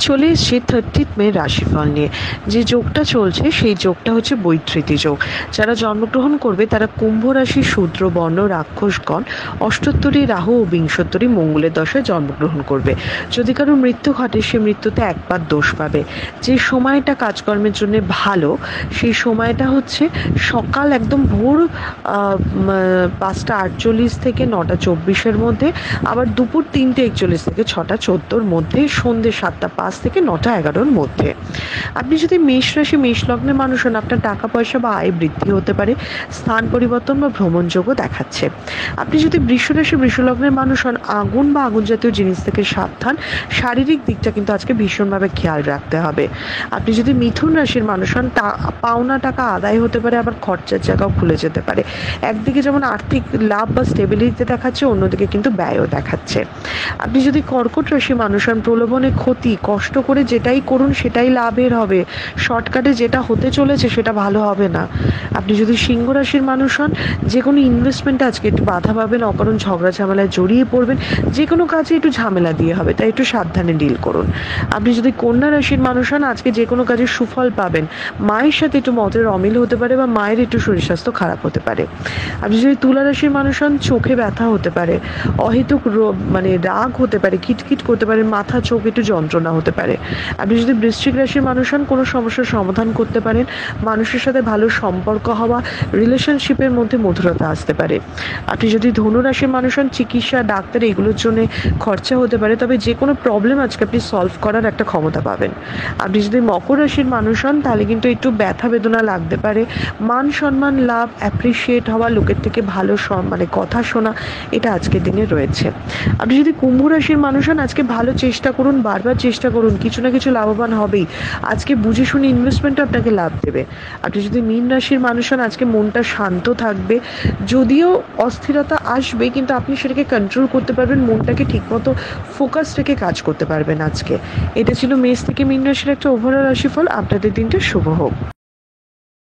চলে এসেছি 30th মে রাশিফল নিয়ে। যে যোগটা চলছে সেই যোগটা হচ্ছে বৈধৃতি যোগ। যারা জন্মগ্রহণ করবে তারা কুম্ভ রাশি, শূদ্র বর্ণ, রাক্ষসগণ, অষ্টোত্তরী রাহু ও বিংশোত্তরী মঙ্গলের দশায় জন্মগ্রহণ করবে। যদি কারো মৃত্যু ঘটে সে মৃত্যুতে একবার দোষ পাবে। যে সময়টা কাজকর্মের জন্য ভালো সেই সময়টা হচ্ছে সকাল একদম ভোর 5টা 48 থেকে 9টা 24-এর মধ্যে, আবার দুপুর 3টে 41 থেকে 6টা 14-র মধ্যে, সন্ধ্যে 7টা 5 থেকে 9টা 11-র মধ্যে। আপনি যদি মেষ রাশি, মেষ লগ্নের মানুষ হন, আপনার টাকা পয়সা বা আয় বৃদ্ধি হতে পারে। স্থান পরিবর্তন বা ভ্রমণযোগ্য দেখাচ্ছে। আপনি যদি বৃষ রাশি, বৃষ লগ্নের মানুষ হন, আগুন বা আগুন জাতীয় জিনিস থেকে সাবধান। শারীরিক দিকটা কিন্তু আজকে ভীষণভাবে খেয়াল রাখতে হবে। আপনি যদি মিথুন রাশির মানুষ হন, পাওনা টাকা আদায় হতে পারে, আবার খরচার জায়গাও খুলে যেতে পারে। একদিকে যেমন আর্থিক লাভ বা স্টেবিলিটি দেখাচ্ছে, অন্যদিকে কিন্তু ব্যয়ও দেখাচ্ছে। আপনি যদি কর্কট রাশির মানুষ হন, প্রলোভনে ক্ষতি, কষ্ট করে যেটাই করুন সেটাই লাভের হবে। শর্টকাটে যেটা হতে চলেছে সেটা ভালো হবে না। আপনি যদি সিংহ রাশির মানুষ হন, যে কোনো ইনভেস্টমেন্টে আজকে একটু বাধা পাবেন, অকারণ ঝগড়া ঝামেলায় জড়িয়ে পড়বেন। যে কোনো কাজে একটু ঝামেলা দিয়ে হবে, তাই একটু সাবধানে ডিল করুন। আপনি যদি কন্যা রাশির মানুষ হন, আজকে যে কোনো কাজে সুফল পাবেন। মায়ের সাথে একটু মতের অমিল হতে পারে বা মায়ের একটু শরীর স্বাস্থ্য খারাপ হতে পারে। আপনি যদি তুলা রাশির মানুষ হন, চোখে ব্যথা হতে পারে, অহেতুক রাগ হতে পারে, খিটখিট করতে পারে, মাথা চোখ একটু যন্ত্রণা হতে পারে। আপনি যদি বৃশ্চিক রাশির মানুষ হন, কোনো সমস্যার সমাধান করতে পারেন। মানুষের সাথে ভালো সম্পর্ক হওয়া, রিলেশনশিপের মধ্যে মধুরতা আসতে পারে। আপনি যদি ধনু রাশির মানুষ হন, চিকিৎসা, ডাক্তার এগুলোর জন্য খরচা হতে পারে, তবে যে কোনো প্রবলেম আজকে আপনি সলভ করার একটা ক্ষমতা পাবেন। আপনি যদি মকর রাশির মানুষ হন, তাহলে কিন্তু একটু ব্যথা বেদনা লাগতে পারে। মান সম্মান লাভ, অ্যাপ্রিসিয়েট হওয়া, লোকের থেকে ভালো কথা শোনা, এটা আজকের দিনে রয়েছে। আপনি যদি কুম্ভ রাশির মানুষ হন, আজকে ভালো চেষ্টা করুন, বারবার চেষ্টা করুন, কিছু না কিছু লাভবান হবেই। আজকে বুঝে শুনে ইনভেস্টমেন্টও আপনাকে লাভ দেবে। আপনি যদি মীন রাশির মানুষ হন, আজকে মনটা শান্ত থাকবে। যদিও অস্থিরতা আসবে, কিন্তু আপনি সেটাকে কন্ট্রোল করতে পারবেন, মনটাকে ঠিকমতো ফোকাস রেখে কাজ করতে পারবেন আজকে। এটা ছিল মেষ থেকে মীন রাশির একটা ওভারঅল রাশিফল। আপনাদের দিনটা শুভ হোক।